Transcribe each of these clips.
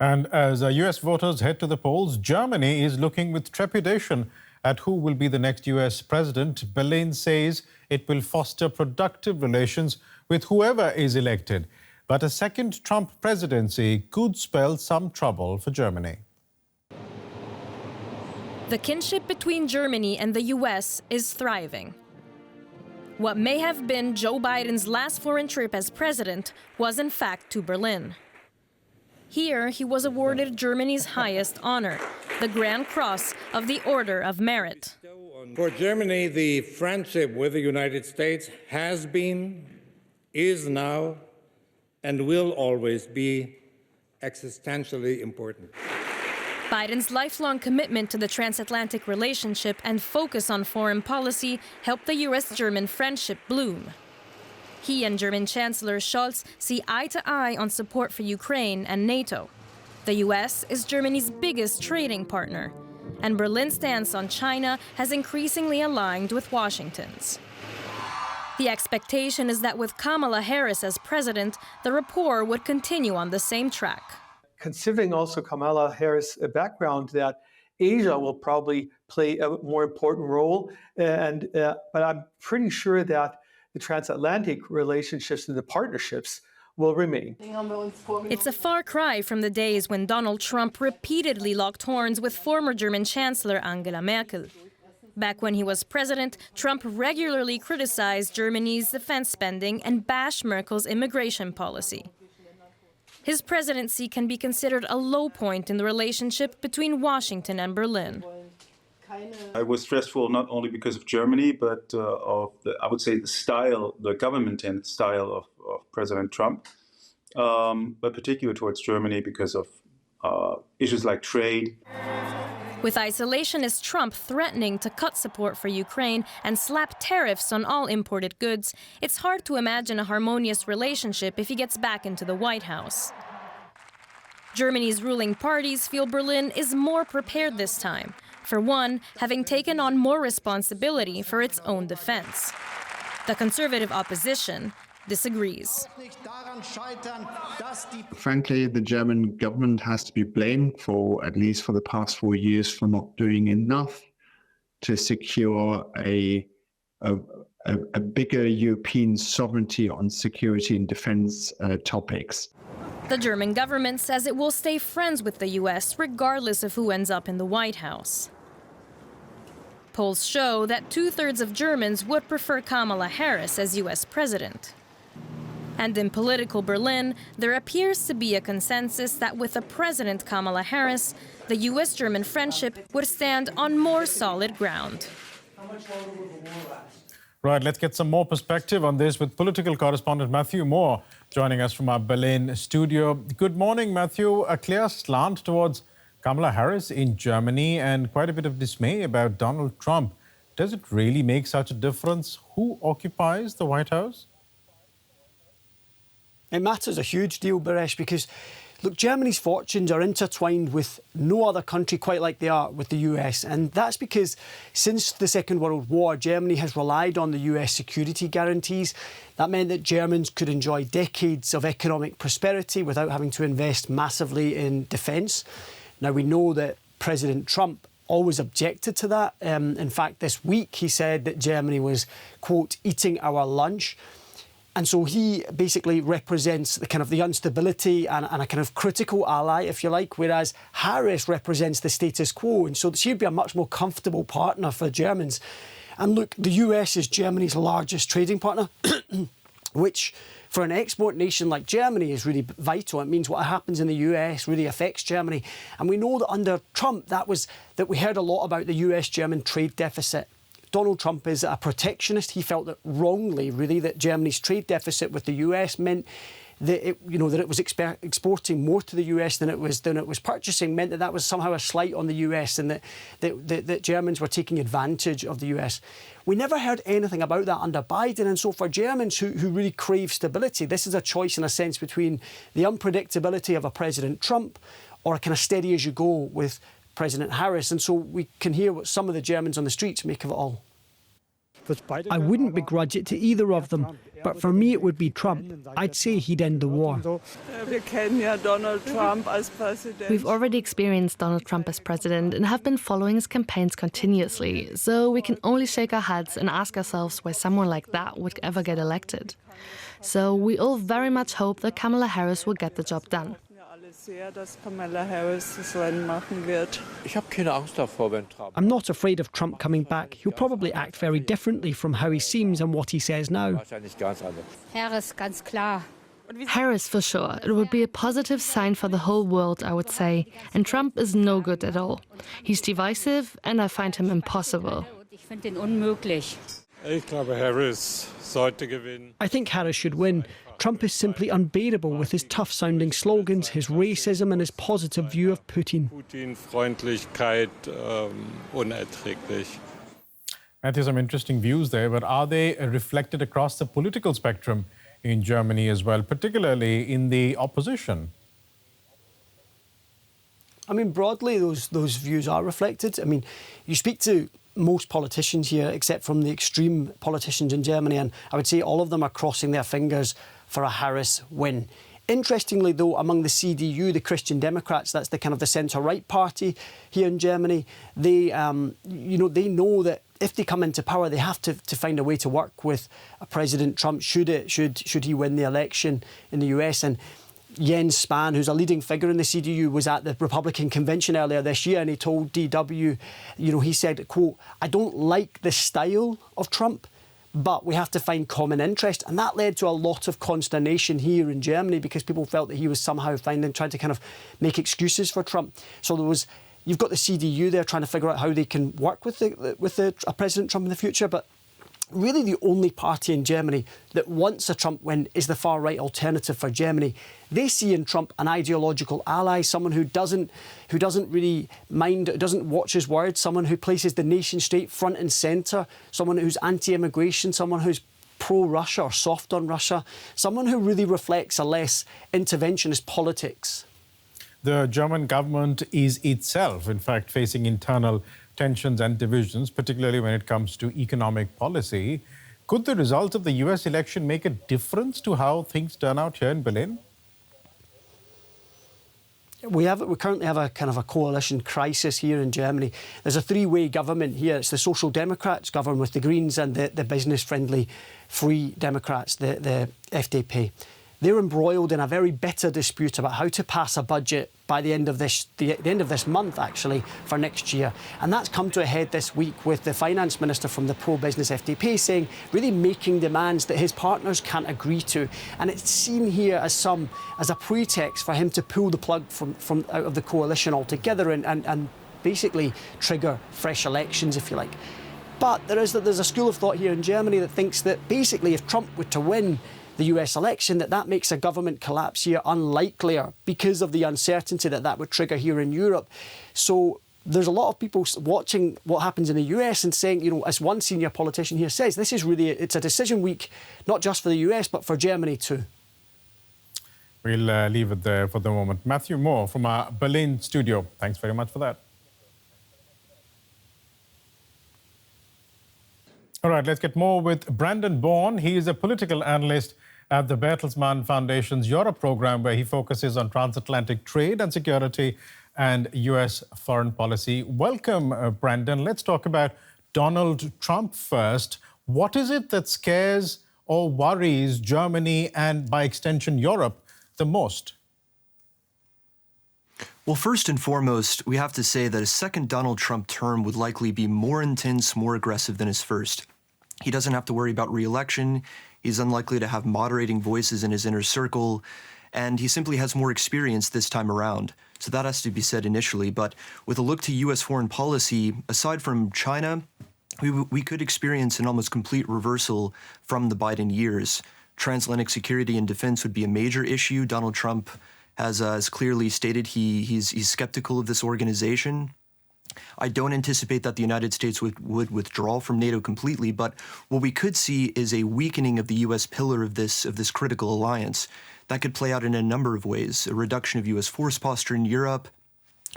And as US voters head to the polls, Germany is looking with trepidation at who will be the next US president. Berlin says it will foster productive relations with whoever is elected. But a second Trump presidency could spell some trouble for Germany. The kinship between Germany and the US is thriving. What may have been Joe Biden's last foreign trip as president was in fact to Berlin. Here, he was awarded Germany's highest honor, the Grand Cross of the Order of Merit. For Germany, the friendship with the United States has been, is now, and will always be existentially important. Biden's lifelong commitment to the transatlantic relationship and focus on foreign policy helped the US-German friendship bloom. He and German Chancellor Scholz see eye to eye on support for Ukraine and NATO. The US is Germany's biggest trading partner, and Berlin's stance on China has increasingly aligned with Washington's. The expectation is that with Kamala Harris as president, the rapport would continue on the same track. Considering also Kamala Harris' background, that Asia will probably play a more important role, but I'm pretty sure that the transatlantic relationships and the partnerships will remain. It's a far cry from the days when Donald Trump repeatedly locked horns with former German Chancellor Angela Merkel. Back when he was president, Trump regularly criticized Germany's defense spending and bashed Merkel's immigration policy. His presidency can be considered a low point in the relationship between Washington and Berlin. It was stressful not only because of Germany, but of I would say, the style, the government and style of President Trump, but particularly towards Germany because of issues like trade. With isolationist Trump threatening to cut support for Ukraine and slap tariffs on all imported goods, it's hard to imagine a harmonious relationship if he gets back into the White House. Germany's ruling parties feel Berlin is more prepared this time, for one, having taken on more responsibility for its own defense. The conservative opposition disagrees. Frankly, the German government has to be blamed for, at least for the past 4 years, for not doing enough to secure a bigger European sovereignty on security and defense topics. The German government says it will stay friends with the US regardless of who ends up in the White House. Polls show that 2/3 of Germans would prefer Kamala Harris as US president. And in political Berlin, there appears to be a consensus that with a President Kamala Harris, the US-German friendship would stand on more solid ground. Right, let's get some more perspective on this with political correspondent Matthew Moore joining us from our Berlin studio. Good morning, Matthew. A clear slant towards Kamala Harris in Germany and quite a bit of dismay about Donald Trump. Does it really make such a difference who occupies the White House? It matters a huge deal, Baresh, because, look, Germany's fortunes are intertwined with no other country quite like they are with the US. And that's because since the Second World War, Germany has relied on the US security guarantees. That meant that Germans could enjoy decades of economic prosperity without having to invest massively in defence. Now, we know that President Trump always objected to that. In fact, this week he said that Germany was, quote, eating our lunch. And so he basically represents the kind of the instability and a kind of critical ally, if you like, whereas Harris represents the status quo. And so she'd be a much more comfortable partner for Germans. And look, the US is Germany's largest trading partner, which for an export nation like Germany is really vital. It means what happens in the US really affects Germany. And we know that under Trump, that we heard a lot about the US-German trade deficit. Donald Trump is a protectionist. He felt that wrongly, really, that Germany's trade deficit with the US meant that it was exporting more to the US than it was purchasing, meant that was somehow a slight on the US and that Germans were taking advantage of the US. We never heard anything about that under Biden, and so for Germans who really crave stability, this is a choice in a sense between the unpredictability of a President Trump or a kind of steady as you go with President Harris. And so we can hear what some of the Germans on the streets make of it all. I wouldn't begrudge it to either of them, But for me, it would be Trump. I'd say he'd end the war. We've already experienced Donald Trump as president and have been following his campaigns continuously, so we can only shake our heads and ask ourselves why someone like that would ever get elected. So we all very much hope that Kamala Harris will get the job done. I'm not afraid of Trump coming back. He'll probably act very differently from how he seems and what he says now. Harris, for sure. It would be a positive sign for the whole world, I would say. And Trump is no good at all. He's divisive, and I find him impossible. I think Harris should win. Trump is simply unbearable with his tough-sounding slogans, his racism and his positive view of Putin. Matthew, some interesting views there, but are they reflected across the political spectrum in Germany as well, particularly in the opposition? I mean, broadly, those views are reflected. I mean, you speak to most politicians here, except from the extreme politicians in Germany, and I would say all of them are crossing their fingers for a Harris win. Interestingly, though, among the CDU, the Christian Democrats, that's the kind of the centre-right party here in Germany, they know that if they come into power, they have to find a way to work with President Trump should he win the election in the US. And Jens Spahn, who's a leading figure in the CDU, was at the Republican convention earlier this year, and he told DW, he said, quote, "I don't like the style of Trump, but we have to find common interest." And that led to a lot of consternation here in Germany because people felt that he was somehow trying to kind of make excuses for Trump. So you've got the CDU there trying to figure out how they can work with President Trump in the future, but really the only party in Germany that wants a Trump win is the far-right Alternative for Germany. They see in Trump an ideological ally, someone who doesn't really mind, doesn't watch his words, someone who places the nation state front and centre, someone who's anti-immigration, someone who's pro-Russia or soft on Russia, someone who really reflects a less interventionist politics. The German government is itself, in fact, facing internal tensions and divisions, particularly when it comes to economic policy. Could the result of the US election make a difference to how things turn out here in Berlin? We currently have a kind of a coalition crisis here in Germany. There's a three-way government here. It's the Social Democrats govern with the Greens and the business-friendly Free Democrats, the FDP. They're embroiled in a very bitter dispute about how to pass a budget by the end of this month, actually, for next year. And that's come to a head this week with the finance minister from the pro-business FDP saying, really making demands that his partners can't agree to. And it's seen here as a pretext for him to pull the plug from out of the coalition altogether and basically trigger fresh elections, if you like. But there's a school of thought here in Germany that thinks that basically if Trump were to win the US election, that makes a government collapse here unlikelier because of the uncertainty that would trigger here in Europe. So there's a lot of people watching what happens in the US and saying, as one senior politician here says, it's a decision week, not just for the US, but for Germany too. We'll leave it there for the moment. Matthew Moore from our Berlin studio. Thanks very much for that. All right, let's get more with Brandon Bohrn. He is a political analyst at the Bertelsmann Foundation's Europe program, where he focuses on transatlantic trade and security and US foreign policy. Welcome, Brandon. Let's talk about Donald Trump first. What is it that scares or worries Germany and, by extension, Europe the most? Well, first and foremost, we have to say that a second Donald Trump term would likely be more intense, more aggressive than his first. He doesn't have to worry about re-election. He's unlikely to have moderating voices in his inner circle, and he simply has more experience this time around. So that has to be said initially. But with a look to U.S. foreign policy, aside from China, we could experience an almost complete reversal from the Biden years. Transatlantic security and defense would be a major issue. Donald Trump has clearly stated he's skeptical of this organization. I don't anticipate that the United States would withdraw from NATO completely, but what we could see is a weakening of the U.S. pillar of this critical alliance. That could play out in a number of ways. A reduction of U.S. force posture in Europe.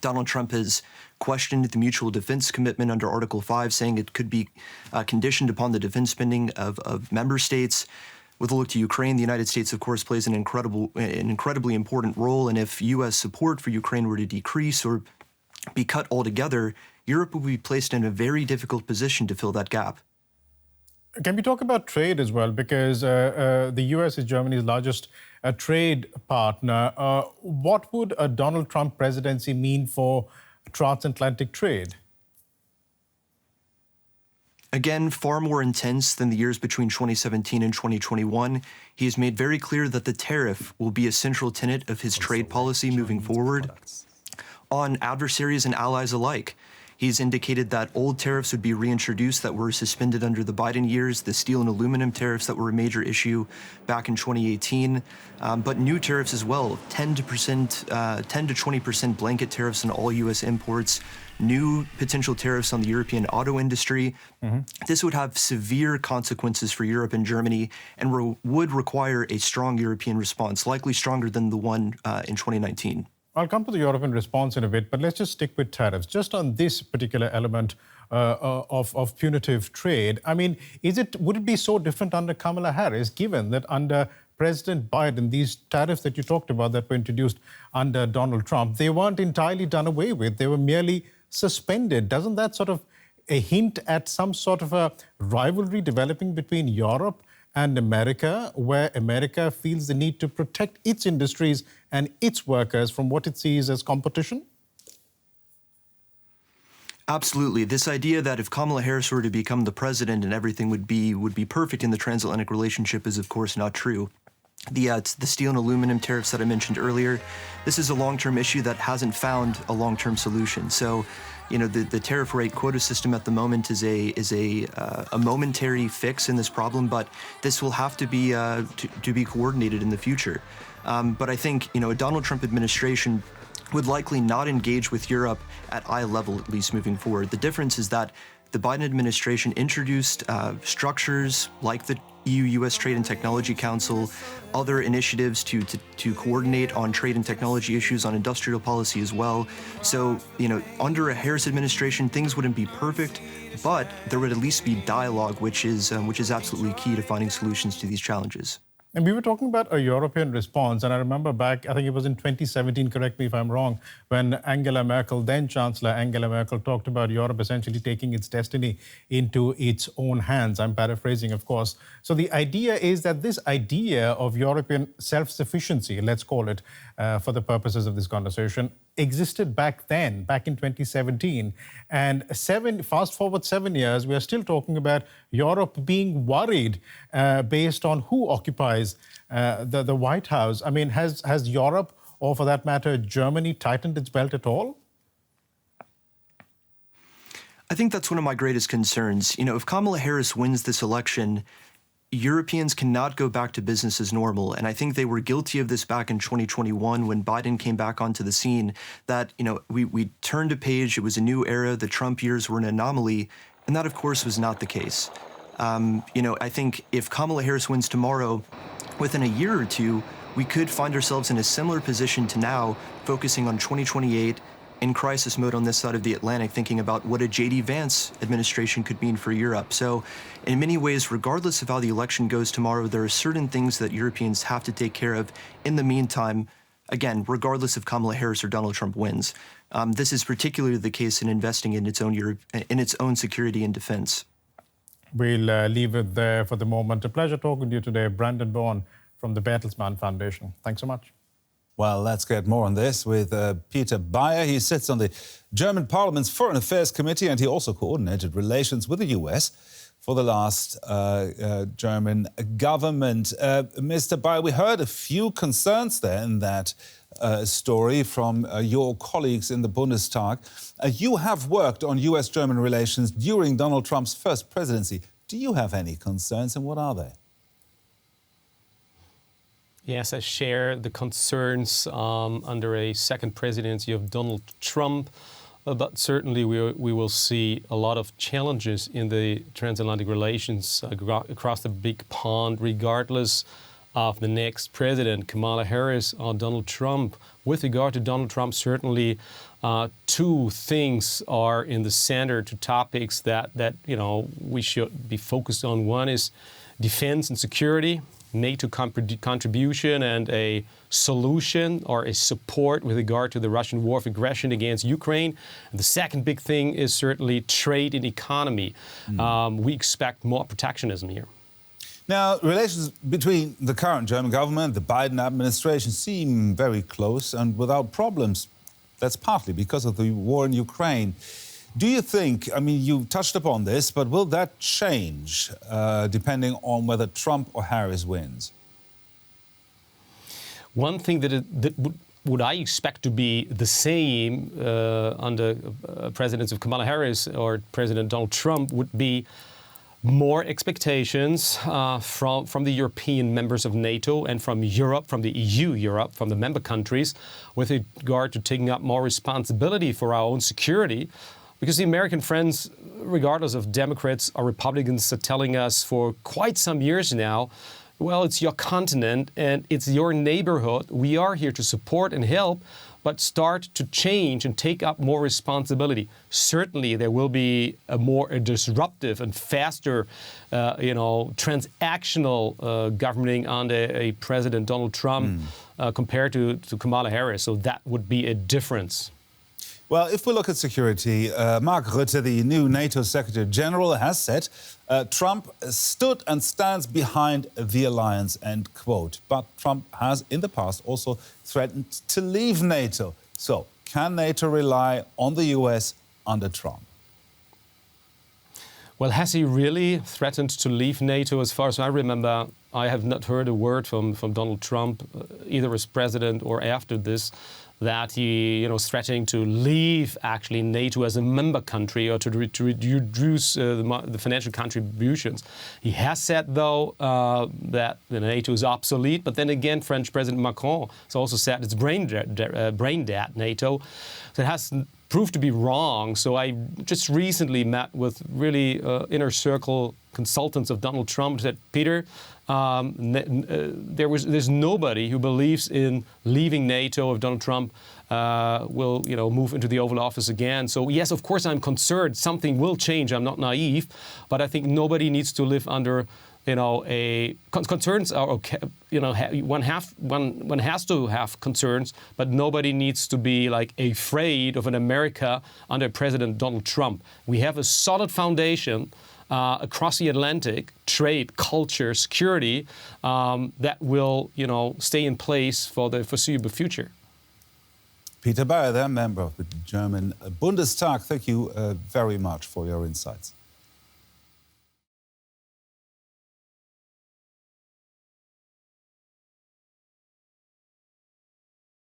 Donald Trump has questioned the mutual defense commitment under Article 5, saying it could be conditioned upon the defense spending of member states. With a look to Ukraine, the United States, of course, plays an incredibly important role. And if U.S. support for Ukraine were to decrease or be cut altogether, Europe would be placed in a very difficult position to fill that gap. Can we talk about trade as well? Because the U.S. is Germany's largest trade partner. What would a Donald Trump presidency mean for transatlantic trade? Again, far more intense than the years between 2017 and 2021. He has made very clear that the tariff will be a central tenet of his trade policy moving forward on adversaries and allies alike. He's indicated that old tariffs would be reintroduced that were suspended under the Biden years, the steel and aluminum tariffs that were a major issue back in 2018, but new tariffs as well, 10 to 20% blanket tariffs on all U.S. imports, new potential tariffs on the European auto industry. This would have severe consequences for Europe and Germany and would require a strong European response, likely stronger than the one in 2019. I'll come to the European response in a bit, but let's just stick with tariffs. Just on this particular element of punitive trade, I mean, would it be so different under Kamala Harris, given that under President Biden, these tariffs that you talked about that were introduced under Donald Trump, they weren't entirely done away with. They were merely suspended. Doesn't that sort of a hint at some sort of a rivalry developing between Europe and America, where America feels the need to protect its industries and its workers from what it sees as competition? Absolutely. This idea that if Kamala Harris were to become the president and everything would be perfect in the transatlantic relationship is, of course, not true. The steel and aluminum tariffs that I mentioned earlier, this is a long-term issue that hasn't found a long-term solution. So, you know, the tariff rate quota system at the moment is a momentary fix in this problem, but this will have to be coordinated in the future. But I think, you know, a Donald Trump administration would likely not engage with Europe at eye level, at least moving forward. The difference is that the Biden administration introduced structures like the EU-US Trade and Technology Council, other initiatives to coordinate on trade and technology issues, on industrial policy as well. So, you know, under a Harris administration, things wouldn't be perfect, but there would at least be dialogue, which is absolutely key to finding solutions to these challenges. And we were talking about a European response, and I remember back, I think it was in 2017, correct me if I'm wrong, when Angela Merkel, then Chancellor Angela Merkel, talked about Europe essentially taking its destiny into its own hands. I'm paraphrasing, of course. So the idea is that this idea of European self-sufficiency, let's call it, for the purposes of this conversation, existed back then, back in 2017. And fast forward 7 years, we are still talking about Europe being worried based on who occupies the White House. I mean, has Europe, or for that matter, Germany, tightened its belt at all? I think that's one of my greatest concerns. You know, if Kamala Harris wins this election, Europeans cannot go back to business as normal. And I think they were guilty of this back in 2021 when Biden came back onto the scene, that, you know, we turned a page. It was a new era. The Trump years were an anomaly. And that, of course, was not the case. You know, I think if Kamala Harris wins tomorrow, within a year or two, we could find ourselves in a similar position to now, focusing on 2028, in crisis mode on this side of the Atlantic, thinking about what a J.D. Vance administration could mean for Europe. So in many ways, regardless of how the election goes tomorrow, there are certain things that Europeans have to take care of in the meantime, again, regardless if Kamala Harris or Donald Trump wins. This is particularly the case in investing in its own security and defense. We'll leave it there for the moment. A pleasure talking to you today, Brandon Bohrn from the Bertelsmann Foundation. Thanks so much. Well, let's get more on this with Peter Beyer. He sits on the German Parliament's Foreign Affairs Committee, and he also coordinated relations with the US for the last German government. Mr. Beyer, we heard a few concerns there in that story from your colleagues in the Bundestag. You have worked on US-German relations during Donald Trump's first presidency. Do you have any concerns, and what are they? Yes, I share the concerns under a second presidency of Donald Trump, but certainly we will see a lot of challenges in the transatlantic relations across the big pond, regardless of the next president, Kamala Harris or Donald Trump. With regard to Donald Trump, certainly two things are in the center, two topics that you know we should be focused on. One is defense and security. NATO contribution and a solution or a support with regard to the Russian war of aggression against Ukraine. And the second big thing is certainly trade and economy. We expect more protectionism here. Now, relations between the current German government, the Biden administration, seem very close and without problems. That's partly because of the war in Ukraine. Do you think, I mean, you touched upon this, but will that change depending on whether Trump or Harris wins? One thing that would I expect to be the same under presidency of Kamala Harris or President Donald Trump would be more expectations from the European members of NATO and from Europe, from the EU Europe, from the member countries with regard to taking up more responsibility for our own security. Because the American friends, regardless of Democrats or Republicans, are telling us for quite some years now, well, it's your continent and it's your neighborhood. We are here to support and help, but start to change and take up more responsibility. Certainly, there will be a more disruptive and faster, transactional governing under a President Donald Trump compared to Kamala Harris. So that would be a difference. Well, if we look at security, Mark Rutte, the new NATO Secretary General, has said Trump stood and stands behind the alliance, end quote. But Trump has in the past also threatened to leave NATO. So can NATO rely on the US under Trump? Well, has he really threatened to leave NATO? As far as I remember, I have not heard a word from Donald Trump, either as president or after this, that he is threatening to leave actually NATO as a member country or to reduce the financial contributions. He has said, though, that NATO is obsolete. But then again, French President Macron has also said it's brain dead, NATO. So it has proved to be wrong. So I just recently met with really inner circle consultants of Donald Trump who said, Peter, there's nobody who believes in leaving NATO if Donald Trump will move into the Oval Office again. So yes, of course I'm concerned. Something will change. I'm not naive, but I think nobody needs to live under concerns are okay. One has to have concerns, but nobody needs to be afraid of an America under President Donald Trump. We have a solid foundation across the Atlantic, trade, culture, security, that will, stay in place for the foreseeable future. Peter Beyer, there, member of the German Bundestag. Thank you very much for your insights.